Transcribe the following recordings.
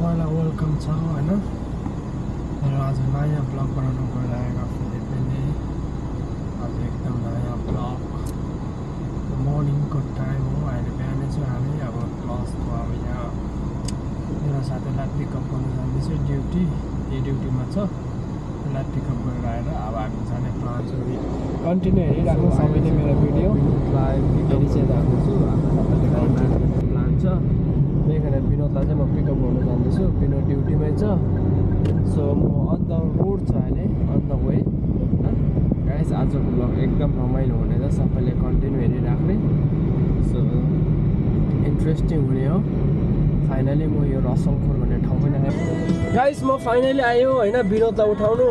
सबैलाई वेलकम छ हैन। मेरो आज नयाँ ब्लग बनाउनु गइरहेको फिलिपले आज एकदम नयाँ ब्लग मर्निङको टाइम हो। अहिले बिहानै चाहिँ हामी अब प्लसको अब यहाँ मेरो साथीलाई पिकअप गर्नु जाँदैछु ड्युटी, यही ड्युटीमा छ। त्यसलाई पिकअप गरेर आएर अब हामी जाने प्लान छ। कन्टिन्यू हेरिराख्नु सबैले मेरो भिडियो फेरि चाहिँ जाँदैछु। सबैले कन्टिन्यू प्लान छ। त्यही कारण विनोदलाई चाहिँ म पिकअप गर्नु जाँदैछु। विनोद ड्युटीमै छ। सो म अन द रोड छ अहिले, अन द वे। गाइस आजको ब्लग एकदम रमाइलो हुनेछ, सबैले कन्टिन्यू हेरिराख्ने। सो इन्ट्रेस्टिङ हुने हो। फाइनली म यो रसलखोर भन्ने ठाउँ पनि आएँ। गाइस म फाइनली आयो होइन विनोदलाई उठाउनु।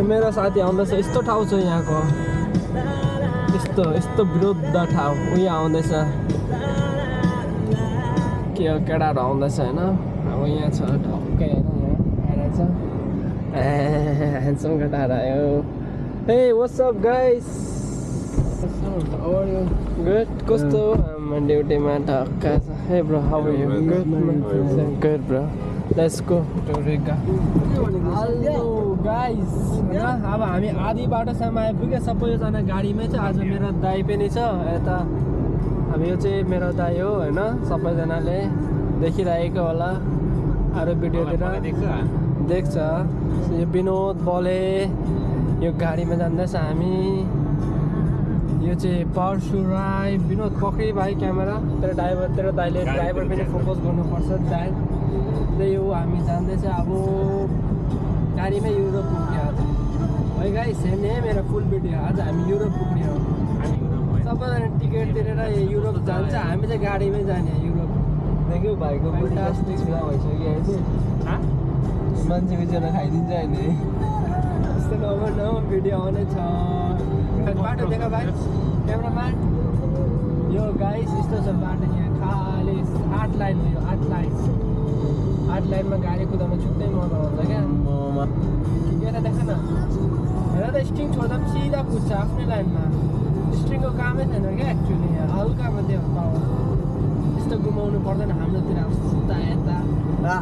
मेरो साथी आउँदैछ। यस्तो ठाउँ छ यहाँको, यस्तो विरोध ठाउँ। उयो आउँदैछ के हो, केटाहरू आउँदैछ होइन। अब यहाँ छ ढक्कै होइन, यहाँ आइरहेछ। ह्यान्डसम केटाहरू आयो। Hey what's up guys, good कस्तो ड्युटीमा ढक्का छ। Hey bro how are you? Good bro, let's go to Riga. Hello guys, अब हामी आधी बाटोसम्म आइपुग्यो। सबैजना गाडीमै छ। आज मेरो दाइ पनि छ यता। अब यो चाहिँ मेरो दाइ हो होइन, सबैजनाले देखिरहेको होला अरू भिडियोतिर देख्छ। यो विनोद बोले यो गाडीमा जाँदैछ हामी। यो चाहिँ पर्सु राई। विनोद पक्री भाइ क्यामेरा, तेरो दाइले ड्राइभर पनि फोकस गर्नुपर्छ दाइ। त्यही हो, हामी जाँदैछ अब गाडीमै युरोप पुग्ने आज है गाइस। हेर्ने मेरो फुल भिडियो। आज हामी युरोप पुग्ने हो। सबैजना टिकट तिरेर युरोप जान्छ, हामी चाहिँ गाडीमै जाने युरोप। देख्यो भाइको उल्टा सुविधा भइसक्यो अहिले। मान्छे बिचरा खाइदिन्छ अहिले। यस्तो नगर्नु, भिडियो आउने छ। बाटो देखा भाइ क्यामेराम्यान। यो गाइस यस्तो छ बाटो यहाँ, खाली 8 लाइन हो यो। 8 लाइनमा गाडी कुदाउनु छुट्टै मजा आउँछ क्या। यता देख न, हेर त स्ट्रिङ छोड्दा पनि सिधा कुद्छ आफ्नै लाइनमा। स्ट्रिङको कामै छैन क्या एक्चुअली, यहाँ हल्का मात्रै हो पावर। यस्तो घुमाउनु पर्दैन हाम्रोतिर। यता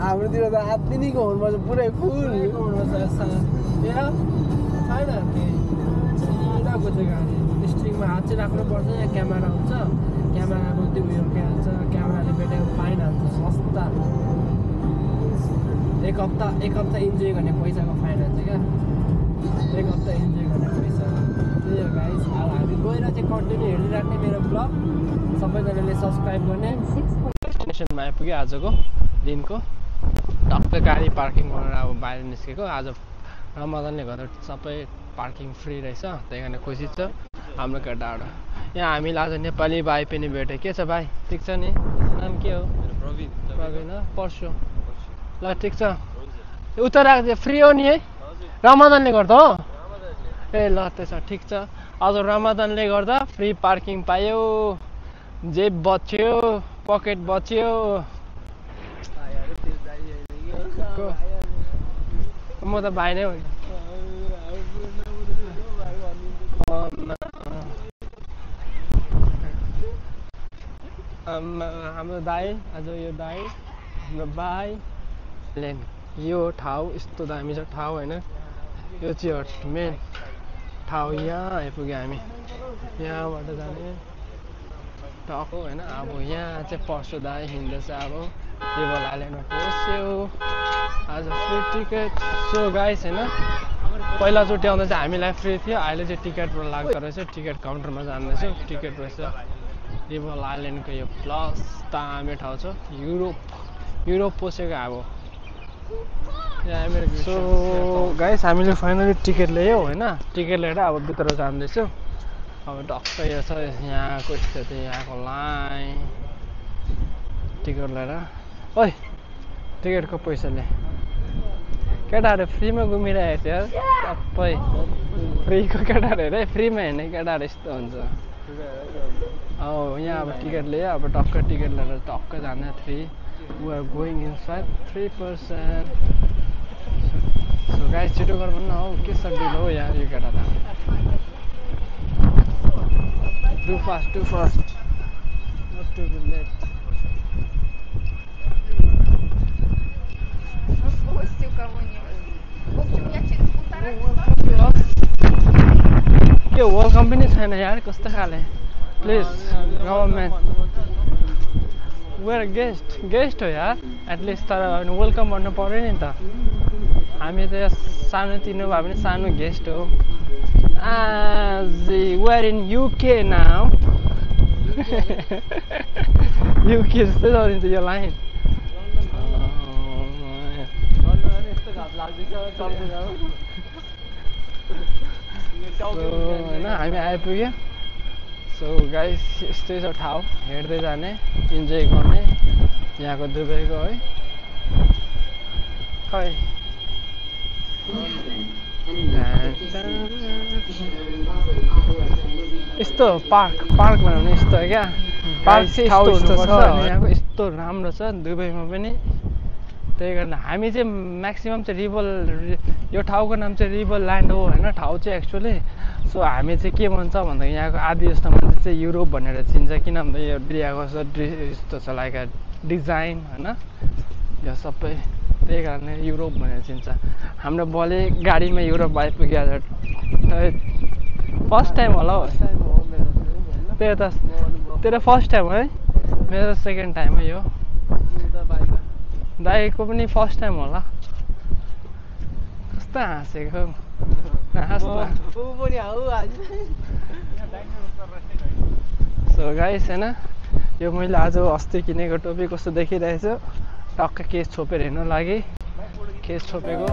हाम्रोतिर त आत्तिनीको हुनुपर्छ, पुरै फुल हुनुपर्छ। छैन केही, सिधा कुद्छ गाडी। स्ट्रिङमा हात चाहिँ राख्नुपर्छ। यहाँ क्यामेरा हुन्छ, क्यामेराको त्यो उयो के हाल्छ, क्यामेराले भेटेको फाइन हाल्छ सस्ता। एक हप्ता इन्जोय गर्ने पैसाको फाइन हाल्छ क्या। एक हप्ता इन्जोय गर्ने पैसा। त्यही हो गाइस। अब हामी गएर चाहिँ कन्टिन्यू हेरिराख्ने मेरो ब्लग। सबैजनाले सब्सक्राइब गर्ने। डेस्टिनेसनमा आइपुग्यो आजको दिनको। टक्कै गाडी पार्किङ गरेर अब बाहिर निस्केको। आज रमजानले गर्दा सबै पार्किङ फ्री रहेछ, त्यही कारण खुसी छ हाम्रो केटाहरू। यहाँ हामीले आज नेपाली भाइ पनि भेट्यो। के छ भाइ, ठिक छ नि? नाम के हो? प्रवीण हो। पर्सु ल ठिक छ। उता राख्छ फ्री हो नि है, रमजानले गर्दा हो। ए ल त्यसो ठिक छ। आज रमजानले गर्दा फ्री पार्किङ पायो, जेब बच्यो, पकेट बच्यो। म त भाइ नै हो। हाम्रो दाइ, आज यो दाइ हाम्रो भाइ। यो ठाउँ यस्तो दामी छ ठाउँ होइन। यो चाहिँ मेन ठाउँ। यहाँ आइपुग्यो हामी। यहाँबाट जाने टक होइन। अब यहाँ चाहिँ पर्सु दाइ हिँड्दैछ। अब रिभर आइल्यान्डमा पस्यो। आज फ्री टिकट। सो गाइस होइन, पहिलाचोटि आउँदा चाहिँ हामीलाई फ्री थियो, अहिले चाहिँ टिकट लाग्दो रहेछ। टिकट काउन्टरमा जाँदैछु। टिकट रहेछ रिभर आइल्यान्डको। यो प्लस दामी ठाउँ छ। युरोप पसेको अब। सो गाइस हामीले फाइनली टिकट ल्यायौँ होइन। टिकट लिएर अब भित्र जाँदैछु। अब टक्कै यो छ यहाँको स्थिति, यहाँको लाइन। टिकट लिएर ओइ टिकटको पैसा ले। केटाहरू फ्रीमा घुमिरहेको छ यार, सबै फ्रीको केटाहरू हेरे। फ्रीमा हिँड्ने केटाहरू यस्तो हुन्छ। यहाँ अब टिकट लियो। अब टक्कै टिकट लिएर टक्कै जाने 3 We are going inside 3%. So guys, छिटो गर भन्नु हौ, के छ ढिलो हो यार यो केटा त। Too fast, not to be late. यो वेलकम पनि छैन यार कस्तो खाले प्लिज गभर्नमेन्ट वेयर गेस्ट हो यार एटलिस्ट तर वेलकम गर्नु पर्यो नि त हामी त सानो तिनो भए पनि सानो गेस्ट हो where in UK now UK जस्तै छ नि त यो लाइन होइन हामी आइपुग्यो सो गाइस यस्तै छ ठाउँ हेर्दै जाने इन्जोय गर्ने यहाँको दुबईको है खै यस्तो पार्क बनाउने यस्तो हो क्या पार्क चाहिँ यस्तो हुनुपर्छ यहाँको यस्तो राम्रो छ दुबईमा पनि त्यही कारण हामी चाहिँ म्याक्सिमम् चाहिँ यो ठाउँको नाम चाहिँ रिभर ल्यान्ड हो होइन ठाउँ चाहिँ एक्चुअली सो हामी चाहिँ के भन्छ भन्दा यहाँको आधी जस्तो मान्छे चाहिँ युरोप भनेर चिन्छ किनभने यो एरियाको यस्तो छ लाइक डिजाइन होइन यो सबै त्यही कारणले युरोप भनेर चिन्छ हाम्रो बले गाडीमा युरोप आइपुग्यो फर्स्ट टाइम होला हौ त्यही त तेरो फर्स्ट टाइम है मेरो सेकेन्ड टाइम है यो दाइको पनि फर्स्ट टाइम होला कस्तो हाँसेको सो गाइस होइन यो मैले आज अस्ति किनेको टोपी कस्तो देखिरहेछ टक्क केस छोपेर हेर्नु लागि केस छोपेको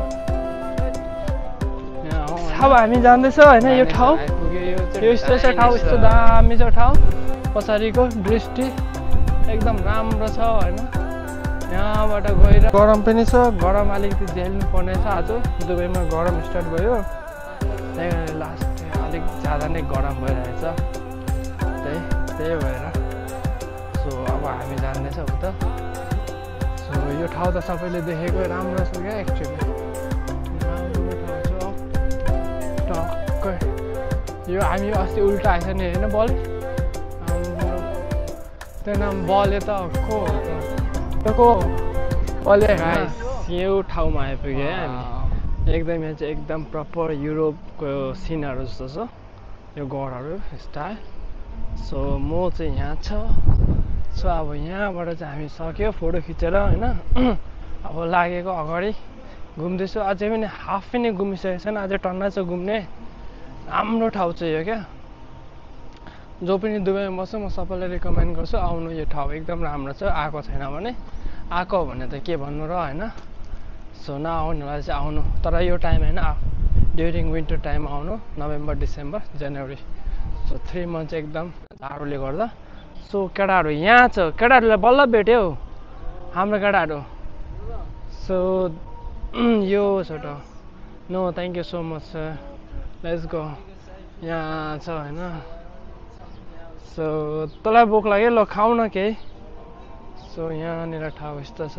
अब हामी जाँदैछौँ होइन यो ठाउँ यो यस्तो छ ठाउँ यस्तो दामी छ ठाउँ पछाडिको दृष्टि एकदम राम्रो छ होइन यहाँबाट गएर गरम पनि छ गरम अलिकति झेल्नु पर्नेछ आज दुबईमा गरम स्टार्ट भयो त्यही कारण लास्ट अलिक ज्यादा नै गरम भइरहेछ त्यही भएर सो अब हामी जाँदैछौँ उता सो यो ठाउँ त सबैले देखेको राम्रो छ क्या एक्चुअली राम्रो ठाउँ छ टक्कै यो हामी अस्ति उल्टा आएछ नि होइन बल त्यो नाम बल यता को यो ठाउँमा आइपुग्यो है हामी एकदम यहाँ चाहिँ एकदम प्रपर युरोपको सिनहरू जस्तो छ यो गरहरू स्टाइल सो म चाहिँ यहाँ छ सो अब यहाँबाट चाहिँ हामी सक्यो फोटो खिचेर होइन अब लागेको अगाडि घुम्दैछु अझै पनि हाफ पनि घुमिसकेको छैन अझै टन्ना छ घुम्ने राम्रो ठाउँ चाहिँ यो क्या जो पनि दुबईमा बस्छ म सबैलाई रिकमेन्ड गर्छु आउनु यो ठाउँ एकदम राम्रो छ आएको छैन भने आएको भने त के भन्नु र होइन सो नआउनेलाई चाहिँ आउनु तर यो टाइम होइन ड्युरिङ विन्टर टाइम आउनु नोभेम्बर डिसेम्बर जनवरी सो 3 मन्थ चाहिँ एकदम जाडोले गर्दा सो केटाहरू यहाँ छ केटाहरूलाई बल्ल भेट्यो हाम्रो केटाहरू सो यो छोट no thank you so much sir let's go यहाँ छ होइन सो तँलाई भोक लाग्यो ल खाऊ न केही सो यहाँनिर ठाउँ यस्तो छ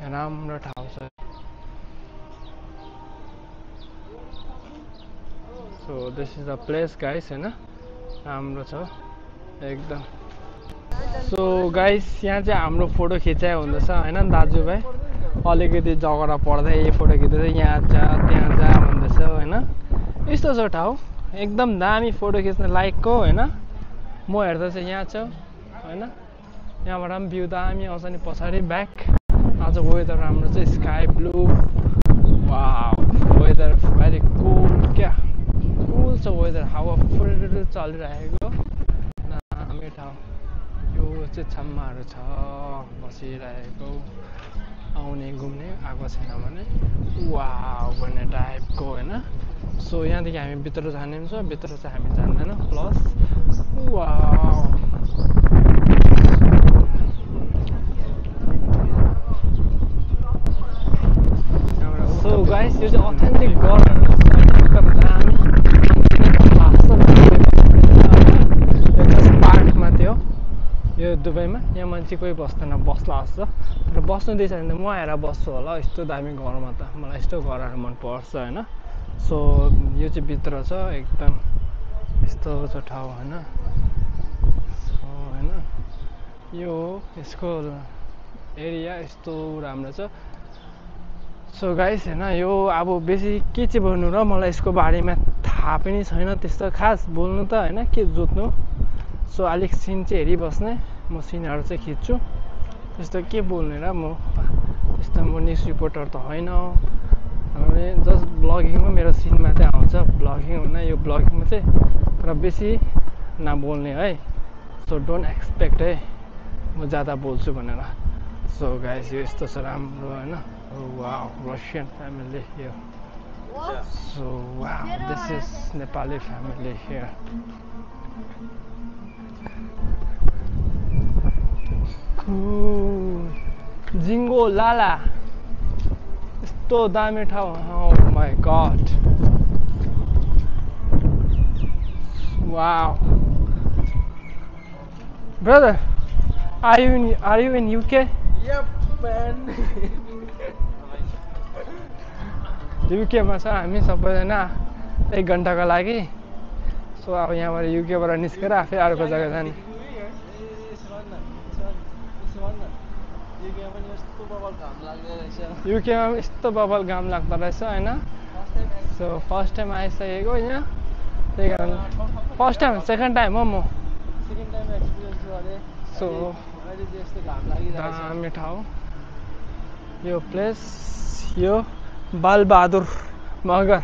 राम्रो ठाउँ छ so this is the place guys होइन राम्रो छ एकदम सो गाइस यहाँ चाहिँ हाम्रो फोटो खिचाइ हुँदैछ होइन दाजुभाइ अलिकति झगडा पर्दै फोटो खिच्दै यहाँ जा त्यहाँ जा भन्दैछ होइन यस्तो छ ठाउँ एकदम दामी फोटो खिच्न लायकको होइन म हेर्दा चाहिँ यहाँ छ होइन यहाँबाट पनि भ्यू दामी आउँछ नि पछाडि ब्याक आज वेदर राम्रो छ sky blue wow weather very cool क्या कुल छ वेदर हावा फुल चलिरहेको दामी ठाउँ यो चाहिँ छम्माहरू छ बसिरहेको आउने घुम्ने आएको छैन भने वाउ भन्ने टाइपको होइन सो यहाँदेखि हामी भित्र जाने पनि छ भित्र चाहिँ हामी जान्दैन प्लस वाउ सो गाइस यो चाहिँ अथेन्टिक गरहरू एकदम दामी पार्कमा थियो यो दुबईमा यहाँ मान्छे कोही बस्दैन बस्ला जस्तो र बस्नु दिएछ भने म आएर बस्छु होला यस्तो दामी घरमा त मलाई यस्तो घरहरू मनपर्छ होइन सो यो चाहिँ भित्र छ एकदम यस्तो छ ठाउँ होइन होइन यो यसको एरिया यस्तो राम्रो छ सो गाइस हैन यो अब बेसी के चाहिँ भन्नु र मलाई यसको बारेमा थाहा पनि छैन त्यस्तो खास बोल्नु त हैन के जोत्नु सो अलिक सिन चाहिँ हेरिबस्ने म सिनहरू चाहिँ खिच्छु त्यस्तो के बोल्ने र म त्यस्तो म न्युज रिपोर्टर त होइन जस्ट ब्लगिङमा मेरो सिनमा चाहिँ आउँछ ब्लगिङ होइन यो ब्लगिङमा चाहिँ तर बेसी नबोल्ने है सो डोन्ट एक्सपेक्ट है म ज्यादा बोल्छु भनेर सो गाइस यो यस्तो छ राम्रो होइन wow Russian family here so wow this is Nepali family here जिङ्गो लाला यस्तो दामी ठाउँ oh my god wow brother are you in UK? Yep man UK मा छ हामी सबैजना 1 घण्टाको लागि सो अब यहाँबाट UK बाट निस्केर आफै अर्को जग्गा जाने UK मा यस्तो बबल घाम लाग्दो रहेछ हैन सो फर्स्ट टाइम आइसकेको यहाँ त्यही कारण फर्स्ट टाइम सेकेन्ड टाइम हो म सेकेन्ड टाइम एक्सपिरियन्स गरे सो अहिले चाहिँ यस्तो घाम लागिरहेछ दामी ठाउँ यो प्लेस यो बलबहादुर मगर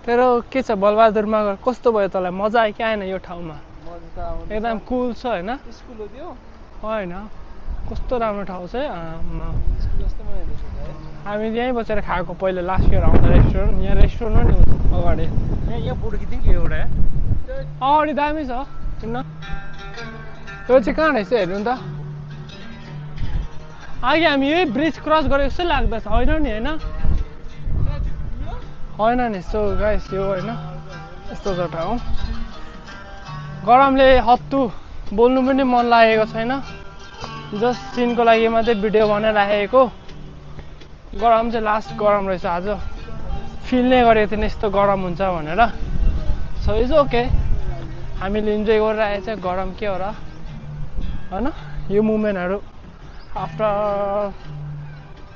तेरो के छ बलबहादुर मगर कस्तो भयो तँलाई मजा आयो कि आएन यो ठाउँमा मजा त आउँछ एकदम कुल छ हैन स्कुल हो त्यो होइन कस्तो राम्रो ठाउँ छ है स्कुल जस्तो मलाई देख्छ हामी यहीँ बसेर खाएको पहिला लास्ट इयर आउँदा रेस्टुरेन्ट यहाँ रेस्टुरेन्ट हो नि अगाडि यहाँ फोटो खिच्दिउँ एउटा अगाडि दामी छ किन यो चाहिँ कहाँ रहेछ हेर्नु त अघि हामी यही ब्रिज क्रस गरेको जस्तो लाग्दछ होइन नि होइन नि सो गाइस यो होइन यस्तो छ ठाउँ गरमले हत्तु बोल्नु पनि मन लागेको छैन जस्ट सिनको लागि मात्रै भिडियो बनाइराखेको गरम चाहिँ लास्ट गरम रहेछ आज फिल नै गरेको थिएन यस्तो गरम हुन्छ भनेर सो इज ओके हामीले इन्जोय गरिरहेको छ गरम के हो र होइन यो मुमेन्टहरू आफ्टर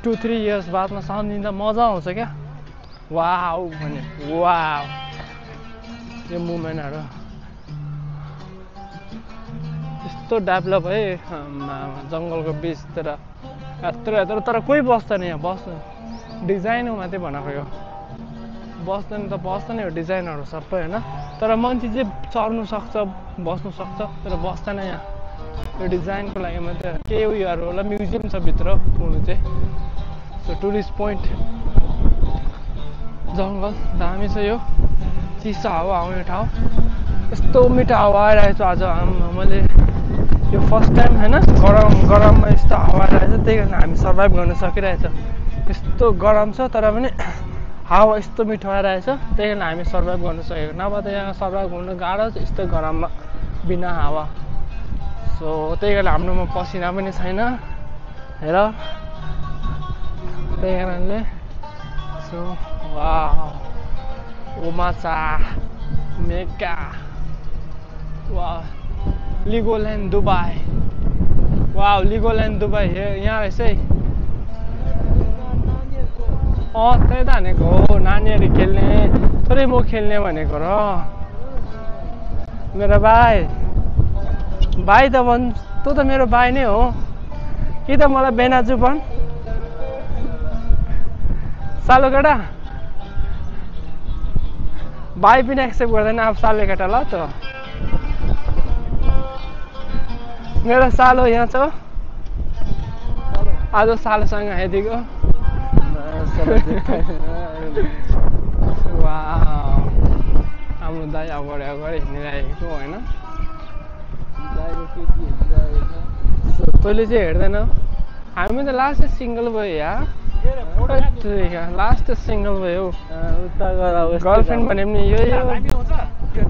2-3 इयर्स बादमा सम्झिँदा मजा आउँछ क्या वाउ भने वाउ यो मुमेन्टहरू यस्तो डेभलप है जङ्गलको बिचतिर यत्रो तर कोही बस्दैन यहाँ बस्नु डिजाइन मात्रै बनाएको यो बस्दैन त बस्दैन यो डिजाइनहरू सबै होइन तर मान्छे चाहिँ चढ्नु सक्छ बस्नु सक्छ तर बस्दैन यहाँ यो डिजाइनको लागि मात्रै केही उयोहरू होला म्युजियम छ भित्र पुग्नु चाहिँ सो टुरिस्ट पोइन्ट जङ्गल दामी छ यो चिसो हावा आउने ठाउँ यस्तो मिठो हावा आइरहेको छ आज मैले यो फर्स्ट टाइम होइन गरममा यस्तो हावा आइरहेछ त्यही कारण हामी सर्भाइभ गर्न सकिरहेछ यस्तो गरम छ तर पनि हावा यस्तो मिठो आइरहेछ त्यही कारण हामी सर्भाइभ गर्न सकेको नभए त यहाँ सर्भाइभ गर्नु गाह्रो छ यस्तो गरममा बिना हावा सो त्यही कारण हाम्रोमा पसिना पनि छैन हेर त्यही कारणले सो वाउ ओमाचा mega wow Legoland Dubai wow Legoland Dubai यहाँ रहेछ है त्यही त भनेको हो नानीहरू खेल्ने थोरै म खेल्ने भनेको र मेरो भाइ त भन् तँ त मेरो भाइ नै हो कि त मलाई बेनाजु भन् सालो केटा भाइ पनि एक्सेप्ट गर्दैन अब सालो केटा ल त मेरो सालो यहाँ छ आज सालोसँग आइदिएको हाम्रो दाइ अगाडि हिँडिरहेको होइन तैँले चाहिँ हेर्दैन हामी त लास्ट सिङ्गल भयो यार लास्ट सिङ्गल भयो गर्लफ्रेन्ड भने पनि यही हो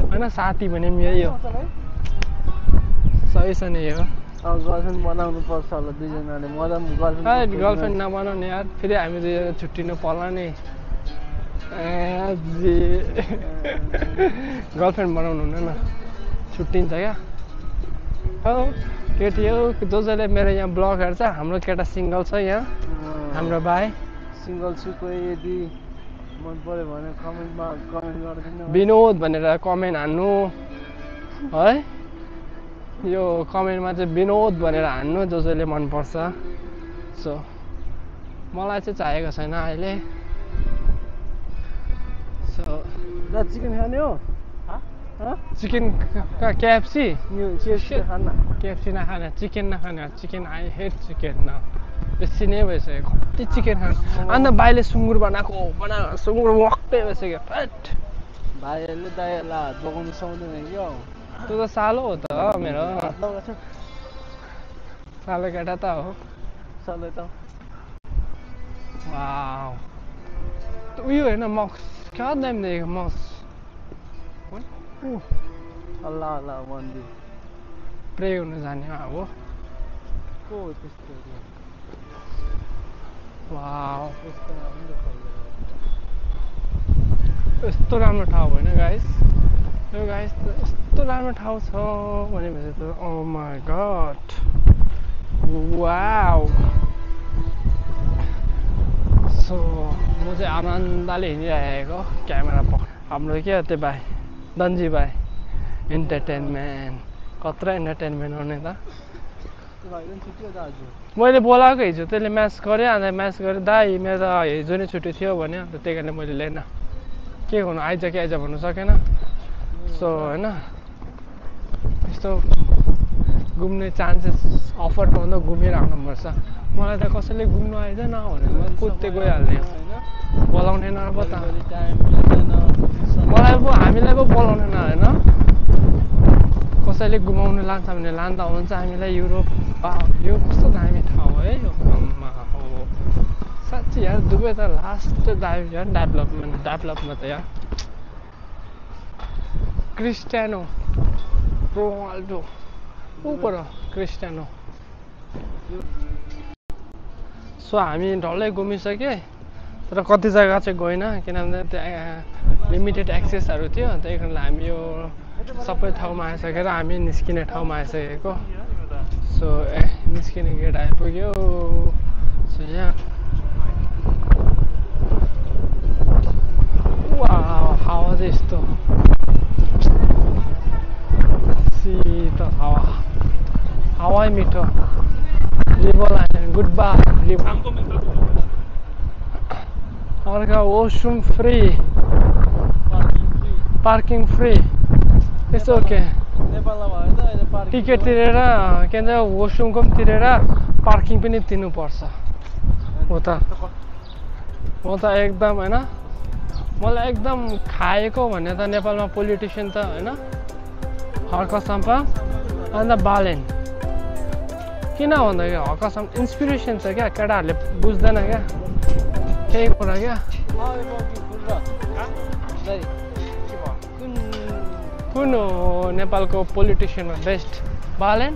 होइन साथी भने पनि यही हो सही छ नि यो गर्लफ्रेन्ड बनाउनु पर्छ होला दुईजनाले गर्लफ्रेन्ड नबनाउने यार फेरि हामी दुईजना छुट्टिनु पर्ला नि गर्लफ्रेन्ड बनाउनु हुँदैन छुट्टिन्छ क्या हो केटी हो जसले मेरो यहाँ ब्लग हेर्छ हाम्रो केटा सिङ्गल छ यहाँ हाम्रो भाइ सिंगल सुको यदि मन पर्यो भने कमेन्ट गरिदिनु विनोद भनेर कमेन्ट हान्नु है यो कमेन्टमा चाहिँ विनोद भनेर हान्नु जसले मनपर्छ सो मलाई चाहिँ चाहिएको छैन अहिले सो दा चिकन खाने हो चिकन केएफसी खाना केएफसी नखाने चिकन नखाने चिकन आई हेट चिकन न बेसी नै भइसक्यो कति चिकन खाने अन्त भाइले सुँगुर बनाएको सुँगुर वक्कै भइसक्यो फट भाइहरूले दाइहरूलाई हात बगाउनु सक्दैन क्या त्यो त सालो हो त मेरो सालो केटा त हो सालै त वाउ उयो होइन मक्स क्या दामी देखेको मक्स अल्लाह अल्लाह मन्दिर प्रे हुनु जाने अब को हो त्यस्तो वाउ यस्तो राम्रो ठाउँ होइन गाइस यो गाइस यस्तो राम्रो ठाउँ छ भनेपछि त ओ माई गॉड वाउ सो म चाहिँ आनन्दले हिँडिरहेको क्यामेरा हाम्रो के हो त्यो भाइ दन्जी भाइ इन्टरटेनमेन्ट कत्रो इन्टरटेनमेन्ट हुने त मैले बोलाएको हिजो त्यसले म्याच गरेँ अन्त म्याच गरेँ दाइ मेरो त हिजो नै छुट्टी थियो भने अन्त त्यही कारणले मैले लिएन के गर्नु आइज कि आइज भन्नु सकेन सो होइन यस्तो घुम्ने चान्सेस अफर पाउँदा घुमिराख्नुपर्छ मलाई त कसैले घुम्नु आइदैन भनेर म कुद्दै गइहाल्ने बोलाउने न पो त मलाई पो हामीलाई पो बोलाउनेन होइन कसैले घुमाउनु लान्छ भने लाँदा हुन्छ हामीलाई युरोप यो कस्तो दामी ठाउँ है यो हो साँच्ची यार दुबई त लास्ट दामी यार डेभलपमा त यार क्रिस्टियानो रोनाल्डो ऊपर क्रिस्टियानो सो हामी डल्लै घुमिसक्यो तर कति जग्गा चाहिँ गएन किनभने त्यहाँ लिमिटेड एक्सेसहरू थियो त्यही कारणले हामी यो सबै ठाउँमा आइसकेर हामी निस्किने ठाउँमा आइसकेको सो निस्किने गेट आइपुग्यो सो यहाँ हावा चाहिँ यस्तो शीतल हावा मिठो रिभर लाइन गुड बाई अर्का washroom free parking free it's okay ticket तिरेर के भन्छ वॉशरूमको पनि तिरेर पार्किङ पनि तिर्नुपर्छ हो त एकदम होइन मलाई एकदम खाएको भने त नेपालमा पोलिटिसियन त होइन हर्कसम्प अन्त बालेन किन भन्दाखेरि हर्कसम्म इन्सपिरेसन छ क्या केटाहरूले बुझ्दैन क्या केही कुरा क्या कुन हो नेपालको पोलिटिसियनमा बेस्ट बालेन